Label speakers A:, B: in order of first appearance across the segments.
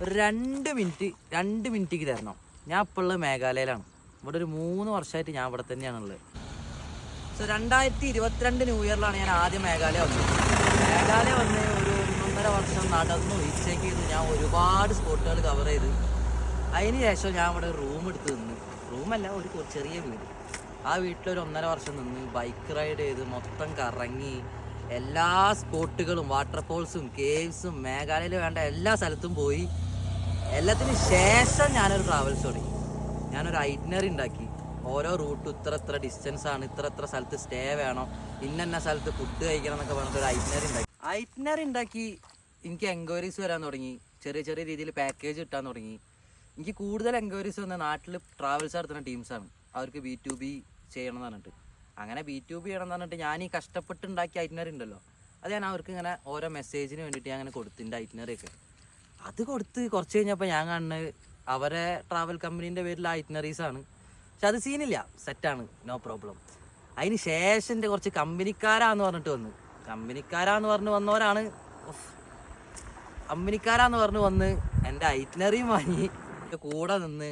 A: ഒരു 2 മിനിറ്റിക്ക് തരണം. ഞാൻ ഇപ്പോൾ ഉള്ളത് മേഘാലയയിലാണ്. ഇവിടെ ഒരു 3 വർഷമായിട്ട് ഞാൻ ഇവിടെ തന്നെയാണുള്ളത്. 2022 ന്യൂ ഇയറിലാണ് ഞാൻ ആദ്യം മേഘാലയ വന്നത്. മേഘാലയ വന്ന് ഒരു 1.5 വർഷം നടന്നു ഹിച്ചേക്ക് ചെയ്ത് ഞാൻ ഒരുപാട് സ്പോട്ടുകൾ കവർ ചെയ്ത് അതിന് ശേഷം ഞാൻ ഇവിടെ റൂം എടുത്ത് നിന്ന്, റൂമല്ല ഒരു ചെറിയ വീട്, ആ വീട്ടിലൊരു 1.5 വർഷം നിന്ന് ബൈക്ക് റൈഡ് ചെയ്ത് മൊത്തം കറങ്ങി എല്ലാ സ്പോട്ടുകളും വാട്ടർഫോൾസും കേവ്സും മേഘാലയയിൽ വേണ്ട എല്ലാ സ്ഥലത്തും പോയി. എല്ലാത്തിനും ശേഷം ഞാനൊരു ട്രാവൽസ് തുടങ്ങി. ഞാനൊരു ഐറ്റിനറി ഉണ്ടാക്കി. ഓരോ റൂട്ടും ഇത്ര ഡിസ്റ്റൻസ് ആണ്, ഇത്ര സ്ഥലത്ത് സ്റ്റേ വേണം, ഇന്ന സ്ഥലത്ത് ഫുഡ് കഴിക്കണം എന്നൊക്കെ പറഞ്ഞിട്ട് ഒരു ഐറ്റിനറി ഉണ്ടാക്കി. എനിക്ക് എൻക്വയറീസ് വരാൻ തുടങ്ങി. ചെറിയ രീതിയിൽ പാക്കേജ് കിട്ടാൻ തുടങ്ങി. എനിക്ക് കൂടുതൽ എൻക്വയറീസ് വന്ന നാട്ടിൽ ട്രാവൽസ് നടത്തുന്ന ടീംസാണ്. അവർക്ക് B2B ചെയ്യണം എന്ന് പറഞ്ഞിട്ട്. അങ്ങനെ B2B ചെയ്യണം എന്ന് പറഞ്ഞിട്ട് ഞാൻ ഈ കഷ്ടപ്പെട്ടുണ്ടാക്കിയ ഐറ്റിനറി ഉണ്ടല്ലോ, അത് ഞാൻ അവർക്ക് ഇങ്ങനെ ഓരോ മെസ്സേജിന് വേണ്ടിയിട്ട് ഞാൻ അങ്ങനെ കൊടുത്തിൻ്റെ ഐറ്റിനറിയൊക്കെ. അത് കൊടുത്ത് കുറച്ച് കഴിഞ്ഞപ്പോൾ ഞാൻ കാണുന്നത് അവരെ ട്രാവൽ കമ്പനീൻ്റെ പേരിൽ ഐറ്റിനറീസാണ്. പക്ഷെ അത് സീനില്ല, സെറ്റാണ്, നോ പ്രോബ്ലം. അതിന് ശേഷം എൻ്റെ കുറച്ച് കമ്പനിക്കാരാന്ന് പറഞ്ഞിട്ട് വന്ന് വന്ന് എൻ്റെ ഐറ്റിനറിയും വാങ്ങി കൂടെ നിന്ന്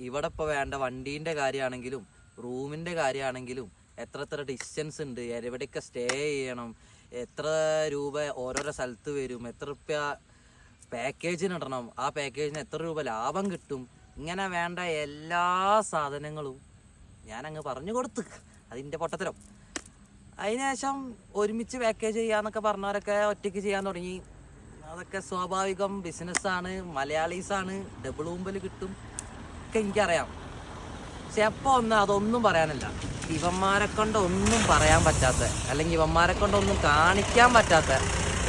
A: ഇവിടെ ഇപ്പോൾ വേണ്ട വണ്ടീൻ്റെ കാര്യമാണെങ്കിലും റൂമിൻ്റെ കാര്യമാണെങ്കിലും എത്ര ഡിസ്റ്റൻസ് ഉണ്ട്, എവിടെയൊക്കെ സ്റ്റേ ചെയ്യണം, എത്ര രൂപ ഓരോരോ സ്ഥലത്ത് വരും, എത്ര റുപ്യ പാക്കേജിന് ഇടണം, ആ പാക്കേജിന് എത്ര രൂപ ലാഭം കിട്ടും, ഇങ്ങനെ വേണ്ട എല്ലാ സാധനങ്ങളും ഞാനങ്ങ് പറഞ്ഞു കൊടുത്ത്. അതിൻ്റെ പൊട്ടത്തരം. അതിനുശേഷം ഒരുമിച്ച് പാക്കേജ് ചെയ്യാന്നൊക്കെ പറഞ്ഞവരൊക്കെ ഒറ്റയ്ക്ക് ചെയ്യാൻ തുടങ്ങി. അതൊക്കെ സ്വാഭാവികം, ബിസിനസ്സാണ്, മലയാളീസാണ്, ഡബിൾ ഊമ്പൽ കിട്ടും ഒക്കെ എനിക്കറിയാം. പക്ഷെ അപ്പോൾ അതൊന്നും പറയാനില്ല. ഇവന്മാരെ കൊണ്ട് ഒന്നും പറയാൻ പറ്റാത്ത, അല്ലെങ്കിൽ ഇവന്മാരെ കൊണ്ടൊന്നും കാണിക്കാൻ പറ്റാത്ത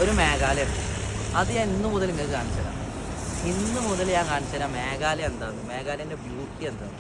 A: ഒരു മേഘാലയുണ്ട്. അത് ഞാൻ ഇന്ന് മുതൽ നിങ്ങൾക്ക് കാണിച്ചു തരാം. മേഘാലയ എന്താന്ന്, മേഘാലയൻ്റെ ബ്യൂട്ടി എന്താന്ന്.